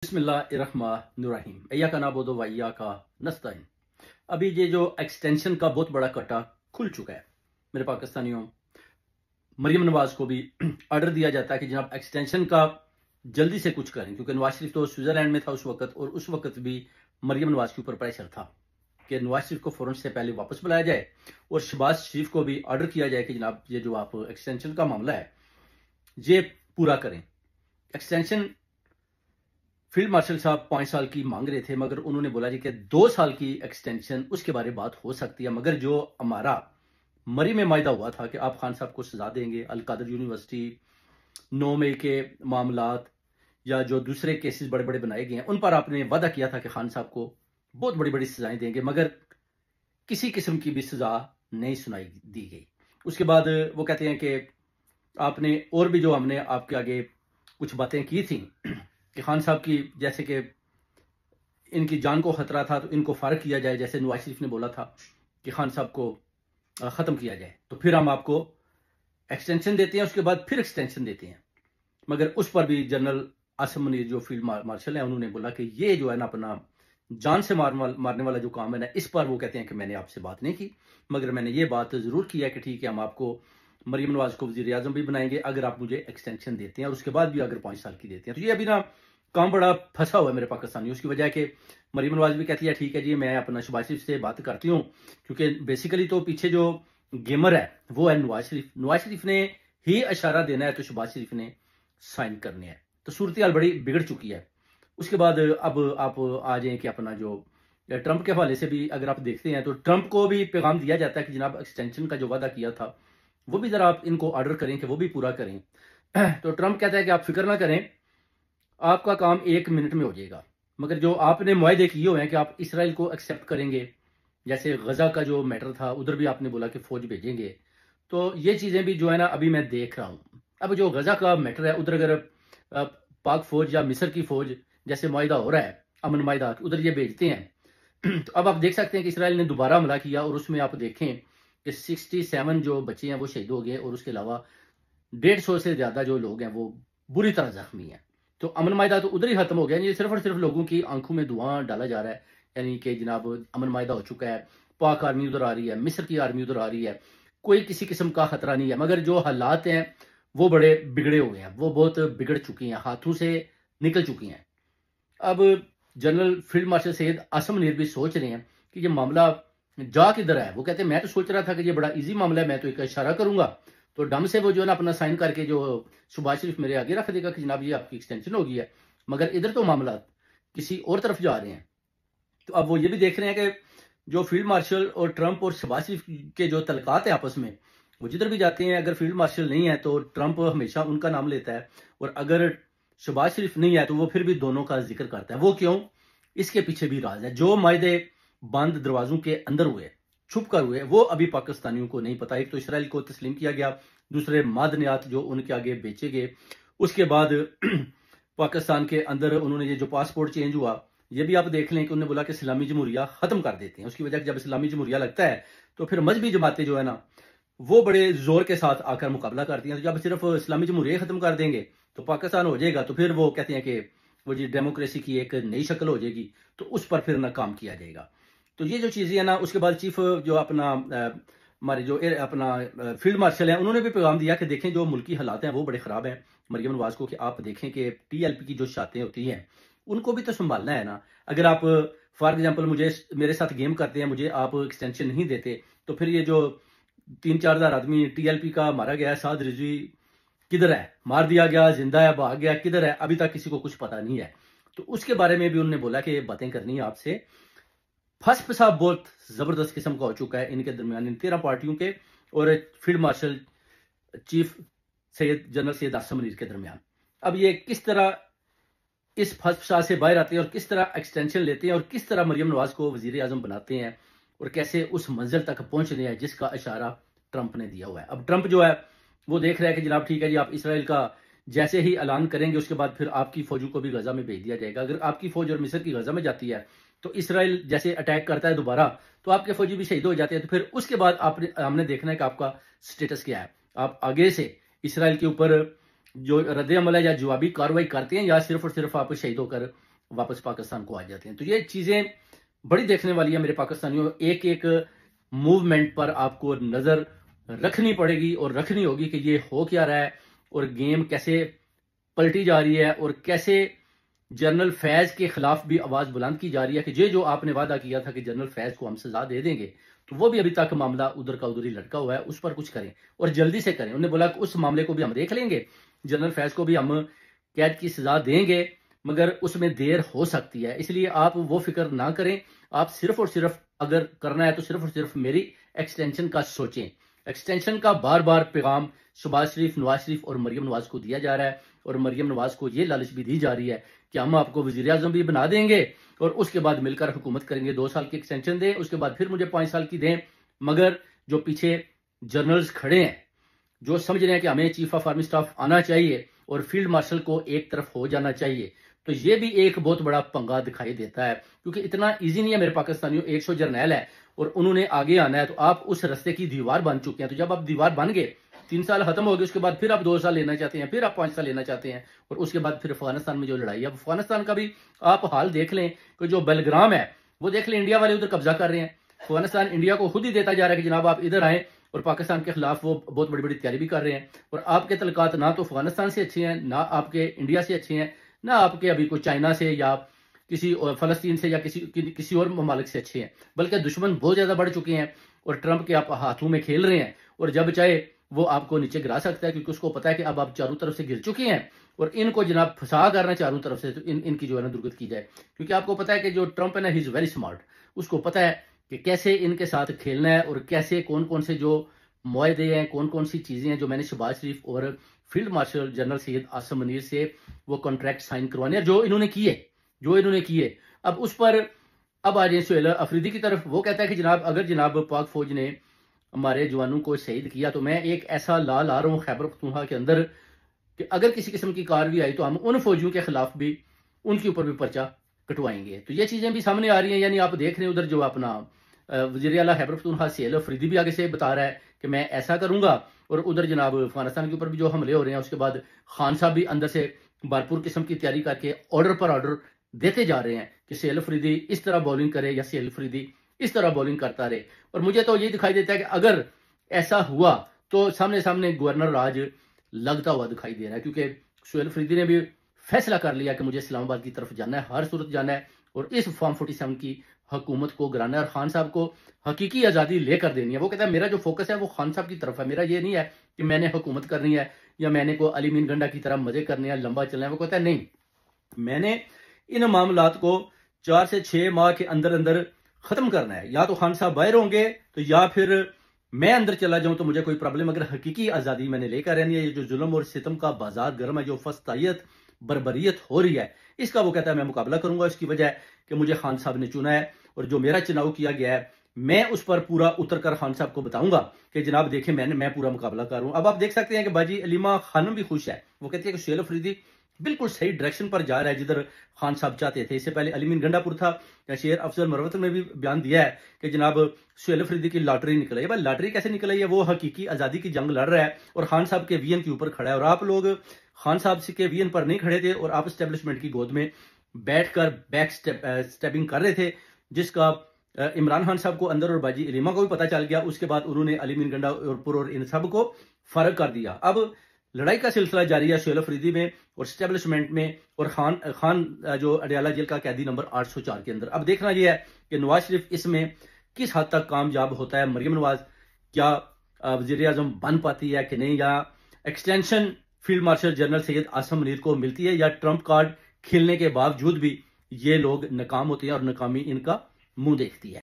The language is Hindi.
बिस्मिल्लाहिर्रहमानिर्रहीम। इय्याका नअबुदु व इय्याका नस्तईन। अभी ये जो एक्सटेंशन का बहुत बड़ा कट्टा खुल चुका है मेरे पाकिस्तानियों। मरियम नवाज को भी ऑर्डर दिया जाता है कि जनाब एक्सटेंशन का जल्दी से कुछ करें, क्योंकि नवाज शरीफ तो स्विट्जरलैंड में था उस वक्त, और उस वक्त भी मरियम नवाज के ऊपर प्रेशर था कि नवाज शरीफ को फौरन से पहले वापस बुलाया जाए और शहबाज शरीफ को भी ऑर्डर किया जाए कि जनाब ये जो आप एक्सटेंशन का मामला है ये पूरा करें। एक्सटेंशन फील्ड मार्शल साहब 5 साल की मांग रहे थे, मगर उन्होंने बोला जी कि 2 साल की एक्सटेंशन उसके बारे में बात हो सकती है, मगर जो हमारा मरी में मायदा हुआ था कि आप खान साहब को सजा देंगे, अलकादर यूनिवर्सिटी 9 मई के मामलात या जो दूसरे केसेस बड़े बड़े बनाए गए हैं उन पर आपने वादा किया था कि खान साहब को बहुत बड़ी बड़ी सजाएं देंगे, मगर किसी किस्म की भी सजा नहीं सुनाई दी गई। उसके बाद वो कहते हैं कि आपने और भी जो हमने आपके आगे कुछ बातें की थी कि खान साहब की, जैसे कि इनकी जान को खतरा था तो इनको फारग किया जाए, जैसे नवाज शरीफ ने बोला था कि खान साहब को ख़त्म किया जाए, तो फिर हम आपको एक्सटेंशन देते हैं, उसके बाद फिर एक्सटेंशन देते हैं। मगर उस पर भी जनरल आसिम मुनीर जो फील्ड मार्शल है उन्होंने बोला कि ये जो है ना अपना जान से मारने वाला जो काम है ना, इस पर वो कहते हैं कि मैंने आपसे बात नहीं की, मगर मैंने ये बात ज़रूर की है कि ठीक है हम आपको मरियम नवाज को वज़ीर आज़म भी बनाएंगे अगर आप मुझे एक्सटेंशन देते हैं, और उसके बाद भी अगर 5 साल की देते हैं। तो ये अभी ना काम बड़ा फंसा हुआ है मेरे पाकिस्तानी। उसकी वजह कि मरियम नवाज भी कहती है ठीक है जी मैं अपना शहबाज शरीफ से बात करती हूँ, क्योंकि बेसिकली तो पीछे जो गेमर है वो है नवाज शरीफ। नवाज शरीफ ने ही इशारा देना है तो शहबाज शरीफ ने साइन करने हैं, तो सूरत हाल बड़ी बिगड़ चुकी है। उसके बाद अब आप आ जाएं कि अपना जो ट्रंप के हवाले से भी अगर आप देखते हैं तो ट्रंप को भी पैगाम दिया जाता है कि जनाब एक्सटेंशन का जो वादा किया था वो भी ज़रा आप इनको ऑर्डर करें कि वो भी पूरा करें। तो ट्रंप कहता है कि आप फिक्र ना करें, आपका काम 1 मिनट में हो जाएगा, मगर जो आपने मुआहदे किए हुए हैं कि आप इसराइल को एक्सेप्ट करेंगे, जैसे गजा का जो मैटर था उधर भी आपने बोला कि फौज भेजेंगे, तो ये चीज़ें भी जो है ना अभी मैं देख रहा हूँ। अब जो गजा का मैटर है उधर अगर पाक फौज या मिस्र की फौज जैसे मुआहदा हो रहा है अमन मुआहदा, उधर ये भेजते हैं तो अब आप देख सकते हैं कि इसराइल ने दोबारा हमला किया और उसमें आप देखें कि 67 जो बच्चे हैं वो शहीद हो गए, और उसके अलावा 150 से ज़्यादा जो लोग हैं वो बुरी तरह जख्मी हैं। तो अमन मायदा तो उधर ही खत्म हो गया, ये सिर्फ और सिर्फ लोगों की आंखों में धुआं डाला जा रहा है, यानी कि जनाब अमन मायदा हो चुका है, पाक आर्मी उधर आ रही है, मिस्र की आर्मी उधर आ रही है, कोई किसी किस्म का खतरा नहीं है, मगर जो हालात हैं वो बड़े बिगड़े हुए हैं, वो बहुत बिगड़ चुकी हैं, हाथों से निकल चुकी हैं। अब general field marshal Syed Asim Munir भी सोच रहे हैं कि ये मामला जा किधर है। वो कहते हैं मैं तो सोच रहा था कि ये बड़ा इजी मामला है, मैं तो एक इशारा करूंगा तो डम से वो जो है ना अपना साइन करके जो शहबाज शरीफ मेरे आगे रख देगा कि जनाब ये आपकी एक्सटेंशन हो गई है, मगर इधर तो मामला किसी और तरफ जा रहे हैं। तो अब वो ये भी देख रहे हैं कि जो फील्ड मार्शल और ट्रंप और शहबाज शरीफ के जो तलकात है आपस में, वो जिधर भी जाते हैं अगर फील्ड मार्शल नहीं है तो ट्रंप हमेशा उनका नाम लेता है, और अगर शहबाज शरीफ नहीं है तो वो फिर भी दोनों का जिक्र करता है। वो क्यों, इसके पीछे भी राज है। जो मायदे बंद दरवाजों के अंदर हुए, छुप कर हुए, वो अभी पाकिस्तानियों को नहीं पता। एक तो इसराइल को तस्लीम किया गया, दूसरे मादनियात जो उनके आगे बेचे गए, उसके बाद पाकिस्तान के अंदर उन्होंने ये जो पासपोर्ट चेंज हुआ, ये भी आप देख लें कि उन्होंने बोला कि इस्लामी जमहूरिया खत्म कर देते हैं। उसकी वजह जब इस्लामी जमहूरिया लगता है तो फिर मजहबी जमातें जो है ना वो बड़े जोर के साथ आकर मुकाबला करती हैं। तो जब सिर्फ इस्लामी जमहूरिया खत्म कर देंगे तो पाकिस्तान हो जाएगा, तो फिर वो कहते हैं कि वो जी डेमोक्रेसी की एक नई शक्ल हो जाएगी, तो उस पर फिर ना काम किया जाएगा। तो ये जो चीज़ें हैं ना, उसके बाद चीफ जो अपना हमारे जो अपना फील्ड मार्शल हैं उन्होंने भी पैगाम दिया कि देखें जो मुल्की हालात हैं वो बड़े ख़राब हैं मरियम नवाज को, कि आप देखें कि TLP की जो शातें होती हैं उनको भी तो संभालना है ना। अगर आप फॉर एग्जाम्पल मेरे साथ गेम करते हैं, मुझे आप एक्सटेंशन नहीं देते, तो फिर ये जो 3-4 हज़ार आदमी TLP का मारा गया, साद रिजवी किधर है, मार दिया गया, जिंदा है, भाग गया, किधर है, अभी तक किसी को कुछ पता नहीं है। तो उसके बारे में भी उन्होंने बोला कि बातें करनी है आपसे। फंस पेशाब बहुत जबरदस्त किस्म का हो चुका है इनके दरमियान, इन 13 पार्टियों के और field martial chief general Syed Asim Munir के दरमियान। अब ये किस तरह इस फंस पेशाब से बाहर आते हैं और किस तरह एक्सटेंशन लेते हैं और किस तरह मरियम नवाज को वजीर आजम बनाते हैं और कैसे उस मंजिल तक पहुंचने हैं जिसका इशारा ट्रंप ने दिया हुआ है। अब ट्रंप जो है वो देख रहा है कि जनाब ठीक है जी, आप इसराइल का जैसे ही ऐलान करेंगे उसके बाद फिर आपकी फौजों को भी गजा में भेज दिया जाएगा। अगर आपकी फौज और मिस्र की गजा में जाती है तो इसराइल जैसे अटैक करता है दोबारा, तो आपके फौजी भी शहीद हो जाते हैं, तो फिर उसके बाद हमने देखना है कि आपका स्टेटस क्या है। आप आगे से इसराइल के ऊपर जो रद्द अमल है या जवाबी कार्रवाई करते हैं, या सिर्फ और सिर्फ आप शहीद होकर वापस पाकिस्तान को आ जाते हैं। तो ये चीज़ें बड़ी देखने वाली है मेरे पाकिस्तानियों। एक एक मूवमेंट पर आपको नज़र रखनी पड़ेगी और रखनी होगी कि ये हो क्या रहा है और गेम कैसे पलटी जा रही है और कैसे जनरल फैज के खिलाफ भी आवाज बुलंद की जा रही है कि ये जो आपने वादा किया था कि जनरल फैज को हम सजा दे देंगे, तो वो भी अभी तक मामला उधर का उधर ही लटका हुआ है। उस पर कुछ करें और जल्दी से करें। उन्होंने बोला कि उस मामले को भी हम देख लेंगे, जनरल फैज को भी हम कैद की सजा देंगे, मगर उसमें देर हो सकती है। इसलिए आप वो फिक्र ना करें। आप सिर्फ और सिर्फ अगर करना है तो सिर्फ और सिर्फ मेरी एक्सटेंशन का सोचें। एक्सटेंशन का बार बार पैगाम शहबाज शरीफ, नवाज शरीफ और मरियम नवाज को दिया जा रहा है और मरियम नवाज को ये लालच भी दी जा रही है कि हम आपको वजीर आजम भी बना देंगे और उसके बाद मिलकर हुकूमत करेंगे। 2 साल की एक्सटेंशन दें, उसके बाद फिर मुझे 5 साल की दें। मगर जो पीछे जर्नल्स खड़े हैं, जो समझ रहे हैं कि हमें चीफ ऑफ आर्मी स्टाफ आना चाहिए और फील्ड मार्शल को एक तरफ हो जाना चाहिए, तो ये भी एक बहुत बड़ा पंगा दिखाई देता है। क्योंकि इतना ईजी नहीं है मेरे पाकिस्तानियों। 100 जर्नैल है और उन्होंने आगे आना है, तो आप उस रास्ते की दीवार बन चुके हैं। तो जब आप दीवार बन गए, 3 साल खत्म हो गए, उसके बाद फिर आप 2 साल लेना चाहते हैं, फिर आप 5 साल लेना चाहते हैं और उसके बाद फिर अफगानिस्तान में जो लड़ाई है, अफगानिस्तान का भी आप हाल देख लें कि जो बेलग्राम है वो देख लें, इंडिया वाले उधर कब्जा कर रहे हैं। अफगानिस्तान इंडिया को खुद ही देता जा रहा है कि जनाब आप इधर आए, और पाकिस्तान के खिलाफ वो बहुत बड़ी बड़ी तैयारी भी कर रहे हैं। और आपके तलकात ना तो अफगानिस्तान से अच्छे हैं, ना आपके इंडिया से अच्छे हैं, ना आपके अभी कोई चाइना से या किसी फलस्तीन से या किसी और ममालिक से अच्छे हैं, बल्कि दुश्मन बहुत ज्यादा बढ़ चुके हैं और ट्रंप के आप हाथों में खेल रहे हैं और जब चाहे वो आपको नीचे गिरा सकता है, क्योंकि उसको पता है कि अब आप चारों तरफ से गिर चुके हैं और इनको जनाब फंसा करना चारों तरफ से, तो इनकी जो है ना दुर्गत की जाए। क्योंकि आपको पता है कि जो ट्रंप है ना, ही इज वेरी स्मार्ट। उसको पता है कि कैसे इनके साथ खेलना है और कैसे कौन कौन से जो मुआहदे हैं, कौन कौन सी चीजें हैं जो मैंने शहबाज शरीफ और field marshal general Syed Asim Munir से वो कॉन्ट्रैक्ट साइन करवाने हैं, जो इन्होंने किए। अब उस पर अब आ जाए सुहेल अफरीदी की तरफ। वो कहता है कि जनाब अगर जनाब पाक फौज ने हमारे जवानों को शहीद किया, तो मैं एक ऐसा ला ला रहा हूँ खैबर पख्तूनख्वा के अंदर कि अगर किसी किस्म की कार्रवाई आई तो हम उन फौजियों के खिलाफ भी, उनके ऊपर भी पर्चा कटवाएंगे। तो ये चीजें भी सामने आ रही हैं। यानी आप देख रहे हैं उधर जो अपना वज़ीर आला खैबर पख्तूनख्वा सुहेल अफरीदी भी आगे से बता रहा है कि मैं ऐसा करूंगा, और उधर जनाब अफगानिस्तान के ऊपर भी जो हमले हो रहे हैं, उसके बाद खान साहब भी अंदर से भरपूर किस्म की तैयारी करके ऑर्डर पर ऑर्डर देते जा रहे हैं कि सुहेल अफरीदी इस तरह बॉलिंग करे या सुहेल अफरीदी इस तरह बॉलिंग करता रहे। और मुझे तो ये दिखाई देता है कि अगर ऐसा हुआ तो सामने सामने गवर्नर राज लगता हुआ दिखाई दे रहा है, क्योंकि सुहेल अफरीदी ने भी फैसला कर लिया कि मुझे इस्लामाबाद की तरफ जाना है, हर सूरत जाना है और इस फॉर्म 47 की हुकूमत को गिराना है और खान साहब को हकीकी आज़ादी लेकर देनी है। वो कहता है मेरा जो फोकस है वो खान साहब की तरफ है, मेरा ये नहीं है कि मैंने हुकूमत करनी है या मैंने को अली मीन गंडा की तरह मजे करने हैं, लंबा चलना है। वो कहता है नहीं, मैंने इन मामलात को 4 से 6 माह के अंदर अंदर खत्म करना है। या तो खान साहब बाहर होंगे तो या फिर मैं अंदर चला जाऊं, तो मुझे कोई प्रॉब्लम, अगर हकीकी आज़ादी मैंने लेकर रहनी है। ये जो जुल्म और सितम का बाजार गर्म है, जो फस्तायत बर्बरियत हो रही है, इसका वो कहता है मैं मुकाबला करूंगा। इसकी वजह है कि मुझे खान साहब ने चुना है और जो मेरा चुनाव किया गया है मैं उस पर पूरा उतर कर खान साहब को बताऊंगा कि जनाब देखें मैं पूरा मुकाबला कर रहा हूं। अब आप देख सकते हैं कि बाजी अलीमा खानम भी खुश है। वो कहती है कि सुहेल अफरीदी बिल्कुल सही डायरेक्शन पर जा रहा है जिधर खान साहब चाहते थे। इससे पहले अलीमीन गंडापुर था, शेर अफजल मरवत में भी बयान दिया है कि जनाब सुहेल अफरीदी की लॉटरी निकल आई है। भाई लॉटरी कैसे निकल आई है? वो हकीकी आज़ादी की जंग लड़ रहा है और खान साहब के वीएन के ऊपर खड़ा है, और आप लोग खान साहब के वीएन पर नहीं खड़े थे और आप एस्टेब्लिशमेंट की गोद में बैठकर बैक स्टेपिंग कर रहे थे, जिसका इमरान खान साहब को अंदर और बाजी अलीमा को भी पता चल गया। उसके बाद उन्होंने अलीमीन गंडापुर और इन सब को फर्क कर दिया। अब लड़ाई का सिलसिला जारी है सुहेल अफरीदी में और स्टैब्लिशमेंट में और खान जो अडयाला जेल का कैदी नंबर 804 के अंदर। अब देखना यह है कि नवाज शरीफ इसमें किस हद तक कामयाब होता है। मरियम नवाज क्या वजीर आजम बन पाती है कि नहीं, या extension field marshal general Syed Asim Munir को मिलती है, या ट्रंप कार्ड खेलने के बावजूद भी ये लोग नाकाम होते हैं और नाकामी इनका मुंह देखती है।